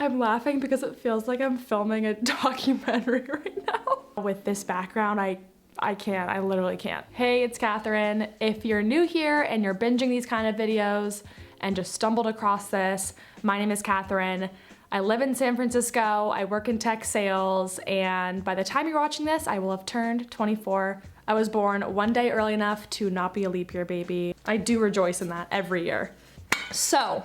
I'm laughing because it feels like I'm filming a documentary right now. With this background, I can't, I literally can't. Hey, it's Catherine. If you're new here and you're binging these kind of videos and just stumbled across this, my name is Catherine. I live in San Francisco, I work in tech sales, and by the time you're watching this, I will have turned 24. I was born one day early enough to not be a leap year baby. I do rejoice in that every year. So,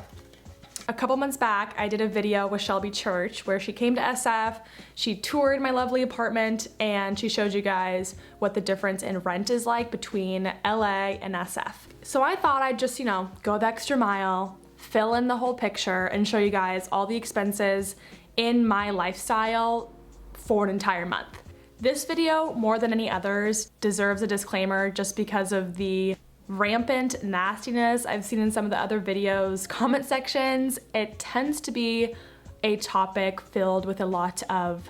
a couple months back, I did a video with Shelby Church where she came to SF, she toured my lovely apartment, and she showed you guys what the difference in rent is like between LA and SF. So I thought I'd just, go the extra mile, fill in the whole picture, and show you guys all the expenses in my lifestyle for an entire month. This video, more than any others, deserves a disclaimer just because of the rampant nastiness I've seen in some of the other videos' comment sections. It tends to be a topic filled with a lot of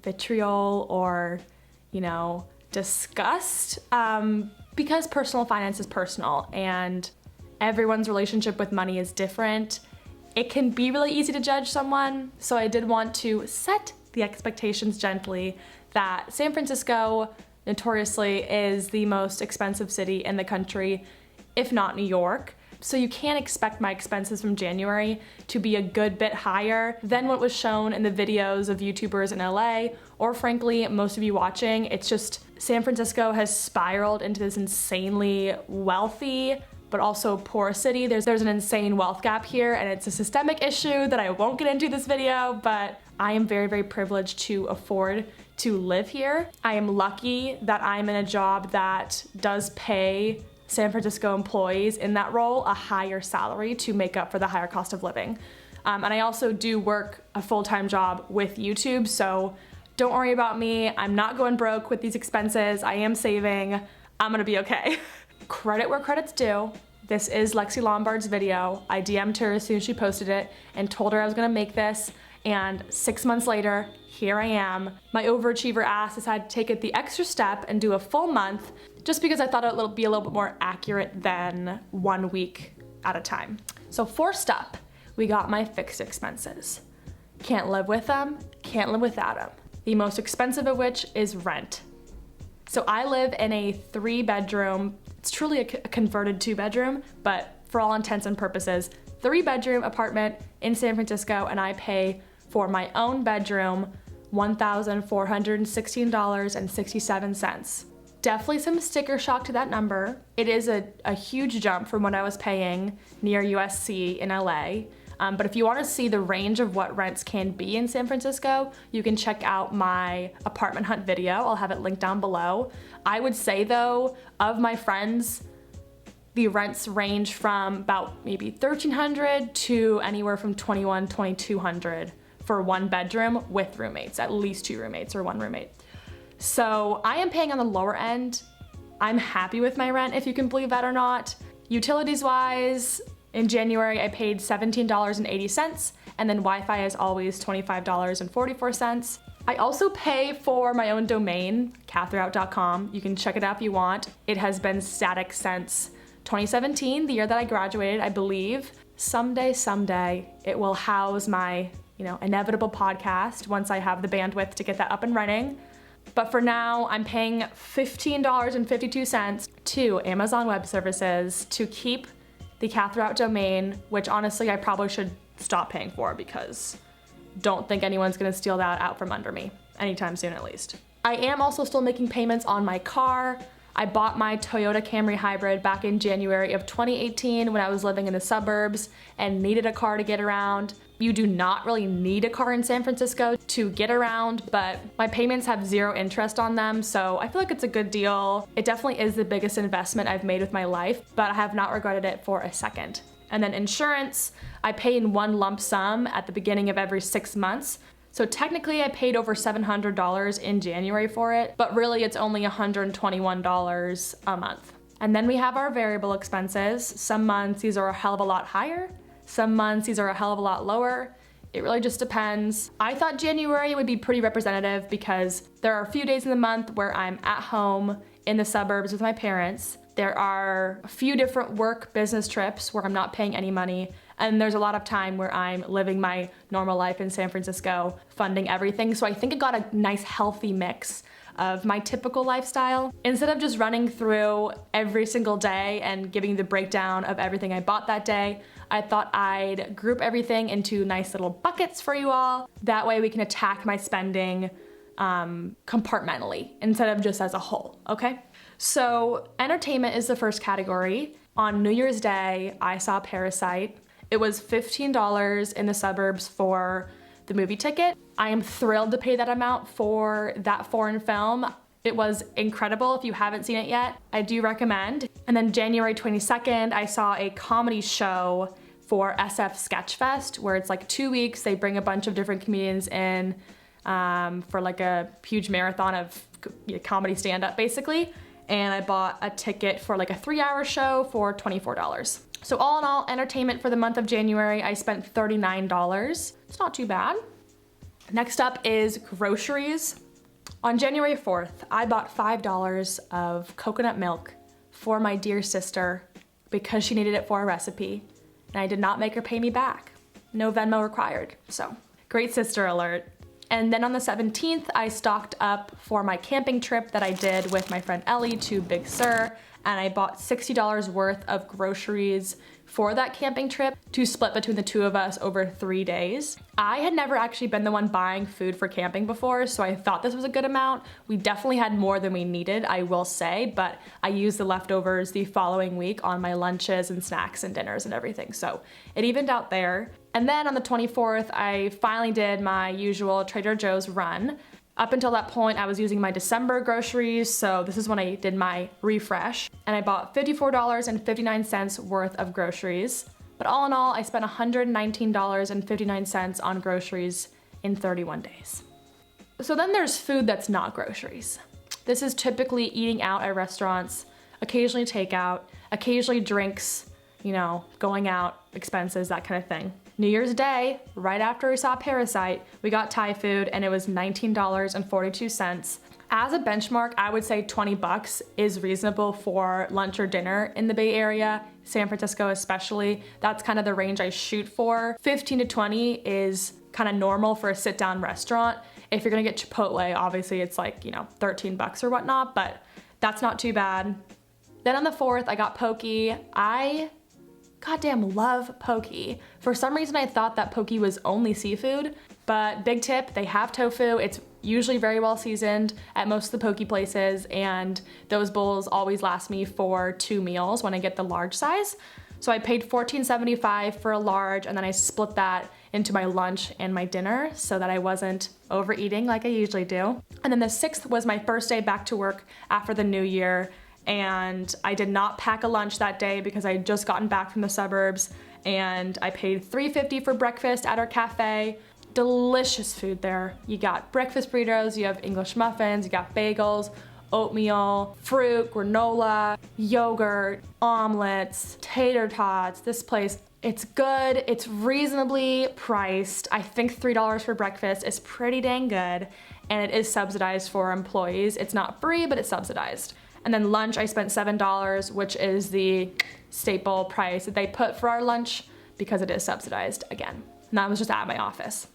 vitriol or, disgust, because personal finance is personal and everyone's relationship with money is different. It can be really easy to judge someone, so I did want to set the expectations gently that San Francisco notoriously is the most expensive city in the country, if not New York. So you can't expect my expenses from January to be a good bit higher than what was shown in the videos of YouTubers in LA, or frankly, most of you watching. It's just San Francisco has spiraled into this insanely wealthy, but also poor city. There's an insane wealth gap here, and it's a systemic issue that I won't get into this video, but I am very, very privileged to afford to live here. I am lucky that I'm in a job that does pay San Francisco employees in that role a higher salary to make up for the higher cost of living. And I also do work a full-time job with YouTube, so don't worry about me. I'm not going broke with these expenses. I am saving. I'm gonna be okay. Credit where credit's due. This is Lexi Lombard's video. I DM'd her as soon as she posted it and told her I was gonna make this, and 6 months later, here I am. My overachiever ass decided to take it the extra step and do a full month just because I thought it would be a little bit more accurate than 1 week at a time. So first up, we got my fixed expenses. Can't live with them, can't live without them. The most expensive of which is rent. So I live in a 3-bedroom, it's truly a converted 2-bedroom, but for all intents and purposes, 3-bedroom apartment in San Francisco, and I pay for my own bedroom $1,416.67. Definitely some sticker shock to that number. It is a huge jump from what I was paying near USC in LA. But if you want to see the range of what rents can be in San Francisco, you can check out my apartment hunt video. I'll have it linked down below. I would say though, of my friends, the rents range from about maybe $1,300 to anywhere from $2,100, $2,200 for 1 bedroom with roommates, at least 2 roommates or 1 roommate. So I am paying on the lower end. I'm happy with my rent, if you can believe that or not. Utilities wise, in January I paid $17.80, and then Wi-Fi is always $25.44. I also pay for my own domain, Katherout.com. You can check it out if you want. It has been static since 2017, the year that I graduated, I believe. Someday, it will house my, inevitable podcast once I have the bandwidth to get that up and running. But for now, I'm paying $15.52 to Amazon Web Services to keep the Katherout domain, which honestly I probably should stop paying for because don't think anyone's gonna steal that out from under me, anytime soon at least. I am also still making payments on my car. I bought my Toyota Camry Hybrid back in January of 2018 when I was living in the suburbs and needed a car to get around. You do not really need a car in San Francisco to get around, but my payments have 0 interest on them, so I feel like it's a good deal. It definitely is the biggest investment I've made with my life, but I have not regretted it for a second. And then insurance, I pay in one lump sum at the beginning of every 6 months. So technically I paid over $700 in January for it, but really it's only $121 a month. And then we have our variable expenses. Some months these are a hell of a lot higher. Some months these are a hell of a lot lower. It really just depends. I thought January would be pretty representative because there are a few days in the month where I'm at home in the suburbs with my parents. There are a few different work business trips where I'm not paying any money, And there's a lot of time where I'm living my normal life in San Francisco, funding everything. So I think it got a nice healthy mix of my typical lifestyle. Instead of just running through every single day and giving the breakdown of everything I bought that day, I thought I'd group everything into nice little buckets for you all. That way we can attack my spending compartmentally instead of just as a whole, okay? So entertainment is the first category. On New Year's Day, I saw Parasite. It was $15 in the suburbs for the movie ticket. I am thrilled to pay that amount for that foreign film. It was incredible. If you haven't seen it yet, I do recommend. And then January 22nd, I saw a comedy show for SF Sketchfest, where it's like 2 weeks. They bring a bunch of different comedians in for like a huge marathon of comedy stand-up basically. And I bought a ticket for like a 3-hour show for $24. So all in all, entertainment for the month of January, I spent $39. It's not too bad. Next up is groceries. On January 4th, I bought $5 of coconut milk for my dear sister because she needed it for a recipe, and I did not make her pay me back. No Venmo required, so great sister alert. And then on the 17th, I stocked up for my camping trip that I did with my friend Ellie to Big Sur, and I bought $60 worth of groceries for that camping trip to split between the two of us over 3 days. I had never actually been the one buying food for camping before, so I thought this was a good amount. We definitely had more than we needed, I will say, but I used the leftovers the following week on my lunches and snacks and dinners and everything, so it evened out there. And then on the 24th, I finally did my usual Trader Joe's run. Up until that point, I was using my December groceries, so this is when I did my refresh. And I bought $54.59 worth of groceries. But all in all, I spent $119.59 on groceries in 31 days. So then there's food that's not groceries. This is typically eating out at restaurants, occasionally takeout, occasionally drinks, you know, going out, expenses, that kind of thing. New Year's Day, right after we saw Parasite, we got Thai food and it was $19.42. As a benchmark, I would say $20 is reasonable for lunch or dinner in the Bay Area, San Francisco especially. That's kind of the range I shoot for. 15 to 20 is kind of normal for a sit-down restaurant. If you're gonna get Chipotle, obviously it's like, you know, $13 or whatnot, but that's not too bad. Then on the 4th, I got poke. I goddamn love poke. For some reason, I thought that poke was only seafood, but big tip, they have tofu. It's usually very well seasoned at most of the poke places, and those bowls always last me for 2 meals when I get the large size. So I paid $14.75 for a large, and then I split that into my lunch and my dinner so that I wasn't overeating like I usually do. And then the 6th was my first day back to work after the new year, and I did not pack a lunch that day because I had just gotten back from the suburbs, and I paid $3.50 for breakfast at our cafe. Delicious food there. You got breakfast burritos, you have English muffins, you got bagels, oatmeal, fruit, granola, yogurt, omelets, tater tots. This place, it's good, it's reasonably priced. I think $3 for breakfast is pretty dang good, and it is subsidized for employees. It's not free, but it's subsidized. And then lunch, I spent $7, which is the staple price that they put for our lunch because it is subsidized again. And that was just at my office.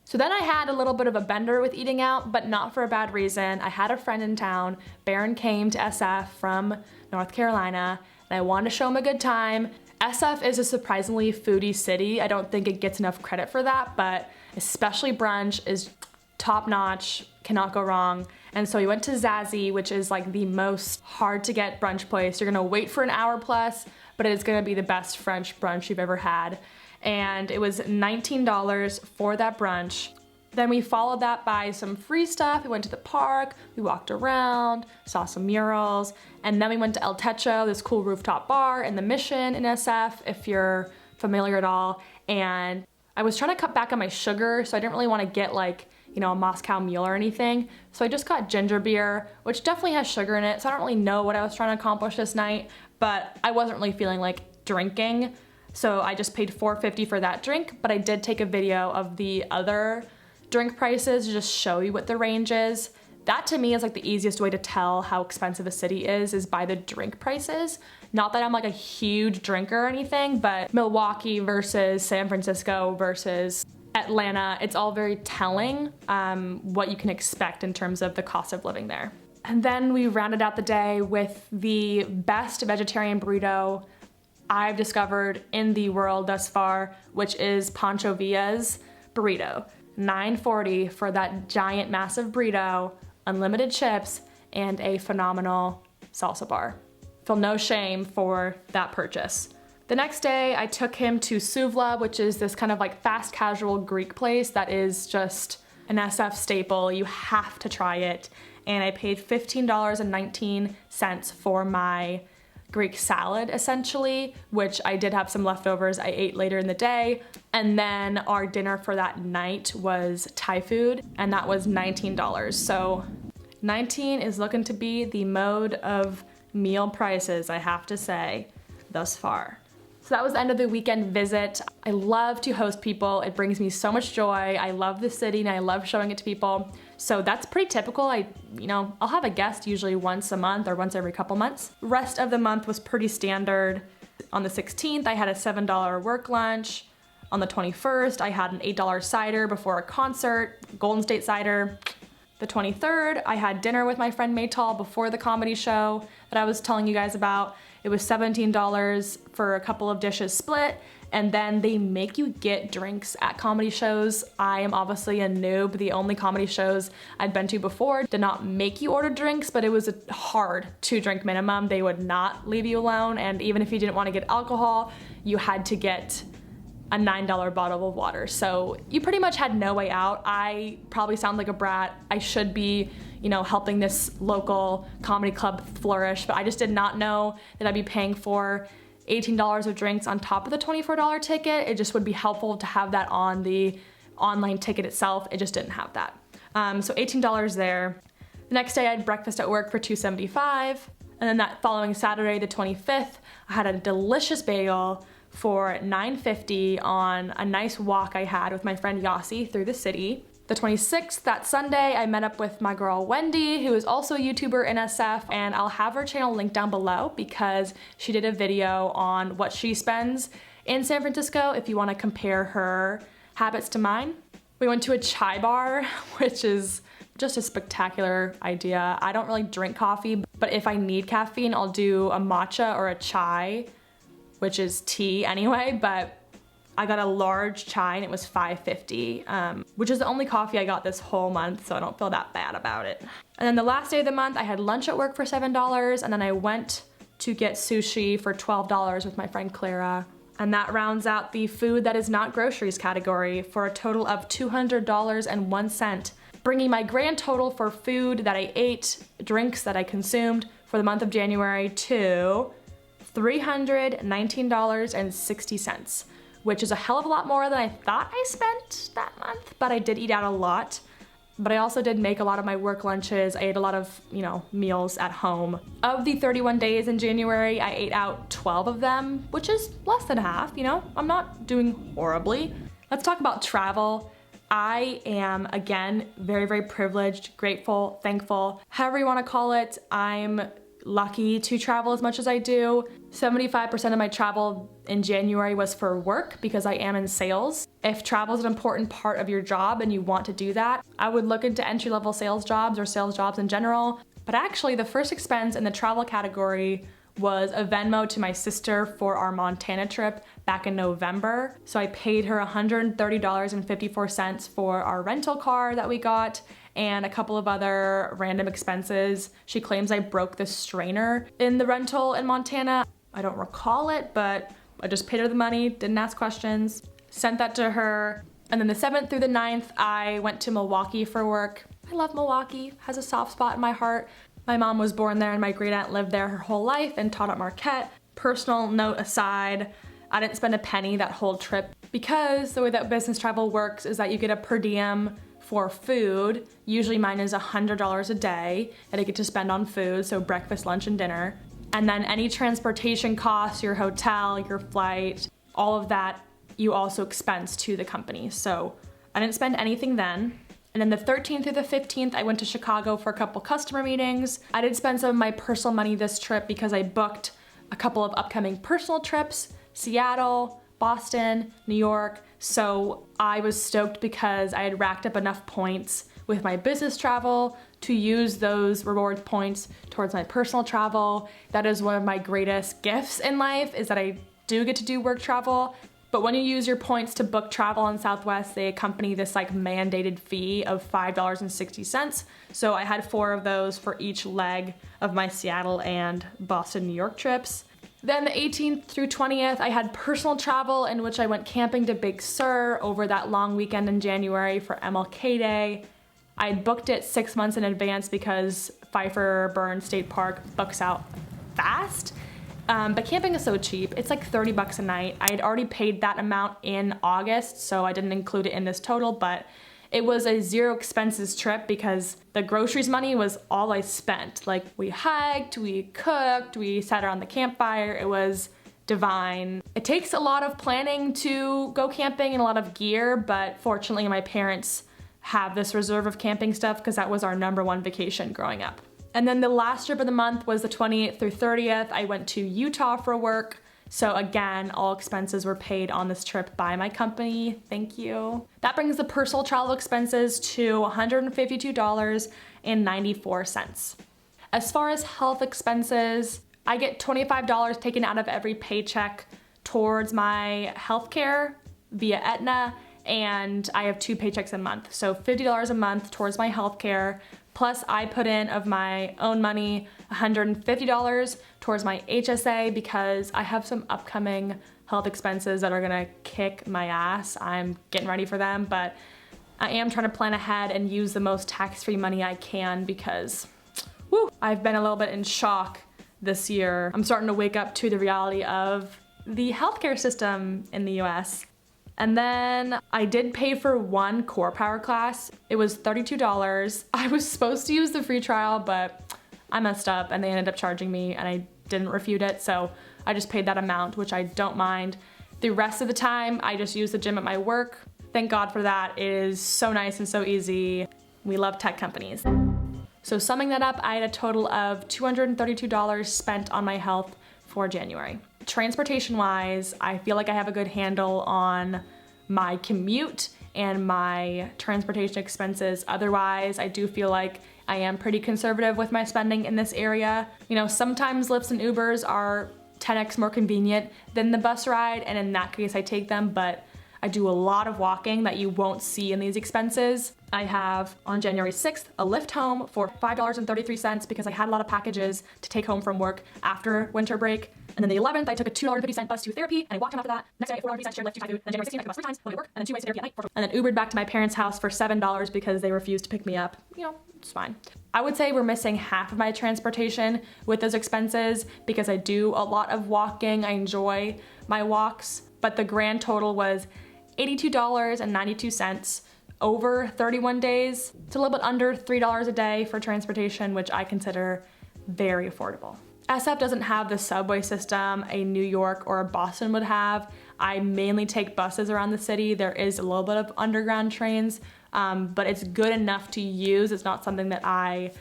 So then I had a little bit of a bender with eating out, but not for a bad reason. I had a friend in town. Barron came to SF from North Carolina, and I wanted to show him a good time. SF is a surprisingly foodie city. I don't think it gets enough credit for that, but especially brunch is top notch, cannot go wrong. And so we went to Zazie, which is like the most hard to get brunch place. You're gonna wait for an hour plus, but it is gonna be the best French brunch you've ever had. And it was $19 for that brunch. Then we followed that by some free stuff. We went to the park, we walked around, saw some murals, and then we went to El Techo, this cool rooftop bar in the Mission in SF, if you're familiar at all. And I was trying to cut back on my sugar, so I didn't really wanna get like, you know, a Moscow Mule or anything. So I just got ginger beer, which definitely has sugar in it, so I don't really know what I was trying to accomplish this night, but I wasn't really feeling like drinking. So I just paid $4.50 for that drink, but I did take a video of the other drink prices to just show you what the range is. That to me is like the easiest way to tell how expensive a city is by the drink prices. Not that I'm like a huge drinker or anything, but Milwaukee versus San Francisco versus Atlanta, it's all very telling what you can expect in terms of the cost of living there. And then we rounded out the day with the best vegetarian burrito I've discovered in the world thus far, which is Pancho Villa's burrito. $9.40 for that giant massive burrito, unlimited chips, and a phenomenal salsa bar. Feel no shame for that purchase. The next day I took him to Suvla, which is this kind of like fast casual Greek place that is just an SF staple. You have to try it. And I paid $15.19 for my Greek salad essentially, which I did have some leftovers I ate later in the day. And then our dinner for that night was Thai food, and that was $19. So 19 is looking to be the mode of meal prices, I have to say, thus far. So that was the end of the weekend visit. I love to host people. It brings me so much joy. I love the city and I love showing it to people. So that's pretty typical. I'll have a guest usually once a month or once every couple months. Rest of the month was pretty standard. On the 16th, I had a $7 work lunch. On the 21st, I had an $8 cider before a concert, Golden State cider. The 23rd, I had dinner with my friend Maytal before the comedy show that I was telling you guys about. It was $17 for a couple of dishes split, and then they make you get drinks at comedy shows. I am obviously a noob. The only comedy shows I'd been to before did not make you order drinks, but it was a hard 2-drink minimum. They would not leave you alone, and even if you didn't want to get alcohol, you had to get a $9 bottle of water. So you pretty much had no way out. I probably sound like a brat. I should be, helping this local comedy club flourish, but I just did not know that I'd be paying for $18 of drinks on top of the $24 ticket. It just would be helpful to have that on the online ticket itself. It just didn't have that. So $18 there. The next day I had breakfast at work for $2.75. And then that following Saturday, the 25th, I had a delicious bagel for $9.50 on a nice walk I had with my friend Yasi through the city. The 26th, that Sunday, I met up with my girl Wendy, who is also a YouTuber in SF, and I'll have her channel linked down below because she did a video on what she spends in San Francisco if you want to compare her habits to mine. We went to a chai bar, which is just a spectacular idea. I don't really drink coffee, but if I need caffeine, I'll do a matcha or a chai, which is tea anyway, but I got a large chai and it was $5.50, which is the only coffee I got this whole month, so I don't feel that bad about it. And then the last day of the month, I had lunch at work for $7, and then I went to get sushi for $12 with my friend Clara. And that rounds out the food that is not groceries category for a total of $200.01, bringing my grand total for food that I ate, drinks that I consumed for the month of January to $319.60. which is a hell of a lot more than I thought I spent that month, but I did eat out a lot. But I also did make a lot of my work lunches. I ate a lot of, meals at home. Of the 31 days in January, I ate out 12 of them, which is less than half, I'm not doing horribly. Let's talk about travel. I am, again, very, very privileged, grateful, thankful, however you want to call it. I'm lucky to travel as much as I do. 75% of my travel in January was for work because I am in sales. If travel is an important part of your job and you want to do that, I would look into entry-level sales jobs or sales jobs in general. But actually, the first expense in the travel category was a Venmo to my sister for our Montana trip back in November. So I paid her $130.54 for our rental car that we got and a couple of other random expenses. She claims I broke the strainer in the rental in Montana. I don't recall it, but I just paid her the money, didn't ask questions, sent that to her. And then the 7th through the 9th, I went to Milwaukee for work. I love Milwaukee, has a soft spot in my heart. My mom was born there and my great aunt lived there her whole life and taught at Marquette. Personal note aside, I didn't spend a penny that whole trip because the way that business travel works is that you get a per diem for food. Usually mine is $100 a day that I get to spend on food, so breakfast, lunch, and dinner. And then any transportation costs, your hotel, your flight, all of that, you also expense to the company. So I didn't spend anything then. And then the 13th through the 15th, I went to Chicago for a couple customer meetings. I did spend some of my personal money this trip because I booked a couple of upcoming personal trips, Seattle, Boston, New York. So I was stoked because I had racked up enough points with my business travel to use those rewards points towards my personal travel. That is one of my greatest gifts in life, is that I do get to do work travel. But when you use your points to book travel on Southwest, they accompany this like mandated fee of $5.60. So I had 4 of those for each leg of my Seattle and Boston, New York trips. Then the 18th through 20th, I had personal travel in which I went camping to Big Sur over that long weekend in January for MLK Day. I had booked it 6 months in advance because Pfeiffer Burns State Park books out fast. But camping is so cheap. It's like 30 bucks a night. I had already paid that amount in August, so I didn't include it in this total, but it was a zero expenses trip because the groceries money was all I spent. Like, we hiked, we cooked, we sat around the campfire. It was divine. It takes a lot of planning to go camping and a lot of gear, but fortunately my parents have this reserve of camping stuff because that was our #1 vacation growing up. And then the last trip of the month was the 28th through 30th. I went to Utah for work. So again, all expenses were paid on this trip by my company. Thank you. That brings the personal travel expenses to $152.94. As far as health expenses, I get $25 taken out of every paycheck towards my healthcare via Aetna, and I have 2 paychecks a month. So $50 a month towards my healthcare. Plus I put in of my own money $150 towards my HSA because I have some upcoming health expenses that are gonna kick my ass. I'm getting ready for them, but I am trying to plan ahead and use the most tax-free money I can because, woo, I've been a little bit in shock this year. I'm starting to wake up to the reality of the healthcare system in the US. And then I did pay for 1 core power class. It was $32. I was supposed to use the free trial, but I messed up and they ended up charging me and I didn't refute it. So I just paid that amount, which I don't mind. The rest of the time, I just use the gym at my work. Thank God for that. It is so nice and so easy. We love tech companies. So summing that up, I had a total of $232 spent on my health for January. Transportation-wise, I feel like I have a good handle on my commute and my transportation expenses. Otherwise, I do feel like I am pretty conservative with my spending in this area. You know, sometimes Lyfts and Ubers are 10x more convenient than the bus ride, and in that case I take them, but I do a lot of walking that you won't see in these expenses. I have, on January 6th, a Lyft home for $5.33 because I had a lot of packages to take home from work after winter break. And then the 11th, I took a $2.50 bus to therapy, and I walked home after that. Next day, $4.50 shared Lyft to Thai food. And then January 16th, I took a bus 3 times, went to work, and then 2 ways to therapy at night. And then Ubered back to my parents' house for $7 because they refused to pick me up. You know, it's fine. I would say we're missing half of my transportation with those expenses because I do a lot of walking. I enjoy my walks, but the grand total was $82.92 over 31 days. It's a little bit under $3 a day for transportation, which I consider very affordable. SF doesn't have the subway system a New York or a Boston would have. I mainly take buses around the city. There is a little bit of underground trains, but it's good enough to use. It's not something that I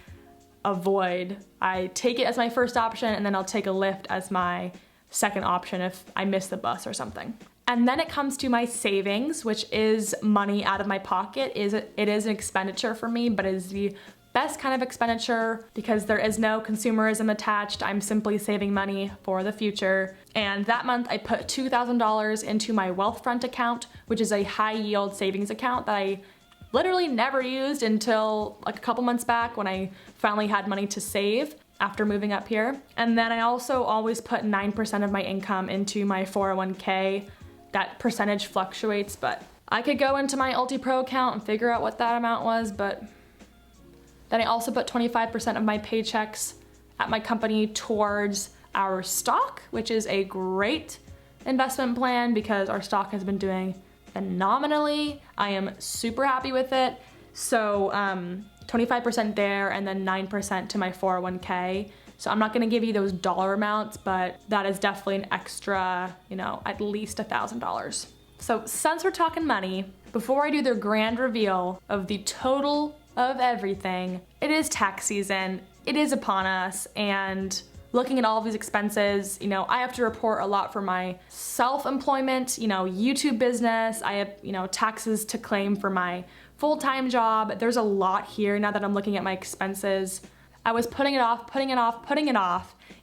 avoid. I take it as my first option, and then I'll take a Lyft as my second option if I miss the bus or something. And then it comes to my savings, which is money out of my pocket. It is an expenditure for me, but it is the best kind of expenditure because there is no consumerism attached. I'm simply saving money for the future. And that month I put $2,000 into my Wealthfront account, which is a high yield savings account that I literally never used until like a couple months back when I finally had money to save after moving up here. And then I also always put 9% of my income into my 401k. That percentage fluctuates, but I could go into my UltiPro account and figure out what that amount was, but then I also put 25% of my paychecks at my company towards our stock, which is a great investment plan because our stock has been doing phenomenally. I am super happy with it. So 25% there and then 9% to my 401k. So I'm not gonna give you those dollar amounts, but that is definitely an extra, you know, at least $1,000. So since we're talking money, before I do the grand reveal of the total of everything, it is tax season, it is upon us, and looking at all of these expenses, you know, I have to report a lot for my self-employment, you know, YouTube business. I have, you know, taxes to claim for my full-time job. There's a lot here now that I'm looking at my expenses. I was putting it off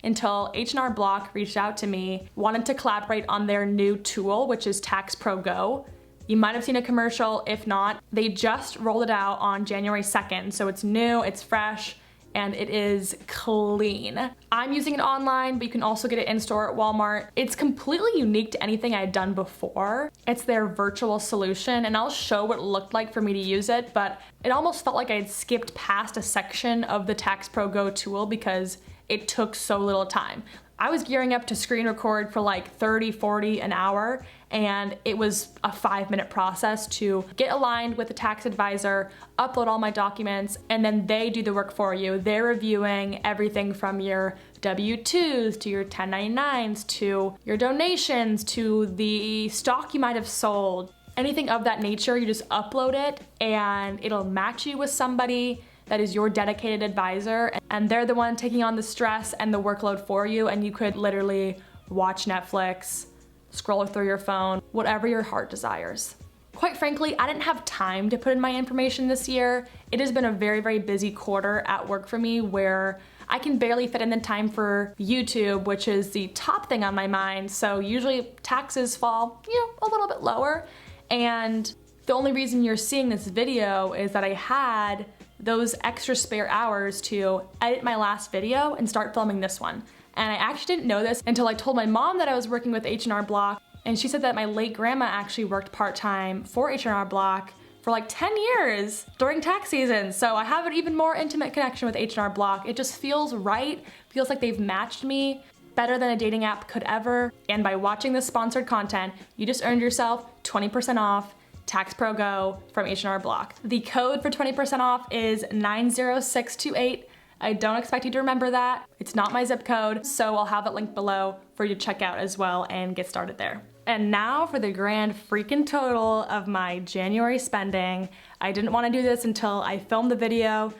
until H&R Block reached out to me, wanted to collaborate on their new tool, which is Tax Pro Go. You might have seen a commercial. If not, they just rolled it out on January 2nd. So it's new, it's fresh, and it is clean. I'm using it online, but you can also get it in store at Walmart. It's completely unique to anything I had done before. It's their virtual solution, and I'll show what it looked like for me to use it, but it almost felt like I had skipped past a section of the Tax Pro Go tool because it took so little time. I was gearing up to screen record for like 30, 40 an hour, and it was a 5-minute process to get aligned with a tax advisor, upload all my documents, and then they do the work for you. They're reviewing everything from your W-2s to your 1099s to your donations to the stock you might have sold. Anything of that nature, you just upload it and it'll match you with somebody that is your dedicated advisor, and they're the one taking on the stress and the workload for you, and you could literally watch Netflix, scroll through your phone, whatever your heart desires. Quite frankly, I didn't have time to put in my information this year. It has been a very, very busy quarter at work for me where I can barely fit in the time for YouTube, which is the top thing on my mind. So usually taxes fall, you know, a little bit lower. And the only reason you're seeing this video is that I had those extra spare hours to edit my last video and start filming this one. And I actually didn't know this until I told my mom that I was working with H&R Block, and she said that my late grandma actually worked part-time for H&R Block for like 10 years during tax season. So I have an even more intimate connection with H&R Block. It just feels right, feels like they've matched me better than a dating app could ever. And by watching this sponsored content, you just earned yourself 20% off Tax Pro Go from H&R Block. The code for 20% off is 90628. I don't expect you to remember that. It's not my zip code, so I'll have it linked below for you to check out as well and get started there. And now for the grand freaking total of my January spending. I didn't want to do this until I filmed the video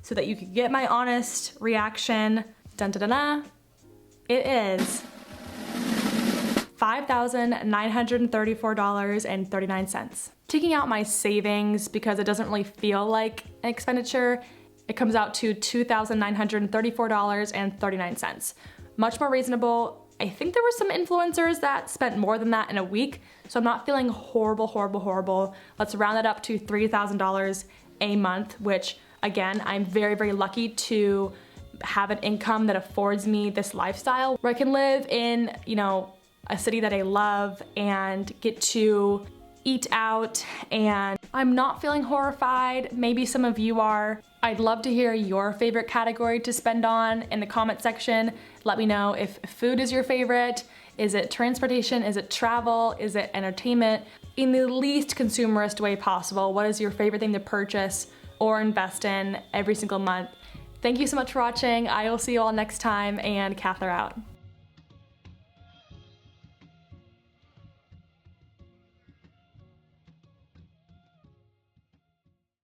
so that you could get my honest reaction. Dun dun dun dun. It is $5,934.39. Taking out my savings because it doesn't really feel like an expenditure, it comes out to $2,934.39. Much more reasonable. I think there were some influencers that spent more than that in a week, so I'm not feeling horrible. Let's round it up to $3,000 a month, which again, I'm very, very lucky to have an income that affords me this lifestyle where I can live in, you know, a city that I love and get to eat out, and I'm not feeling horrified. Maybe some of you are. I'd love to hear your favorite category to spend on in the comment section. Let me know if food is your favorite. Is it transportation? Is it travel? Is it entertainment? In the least consumerist way possible, what is your favorite thing to purchase or invest in every single month? Thank you so much for watching. I will see you all next time, and Katherout.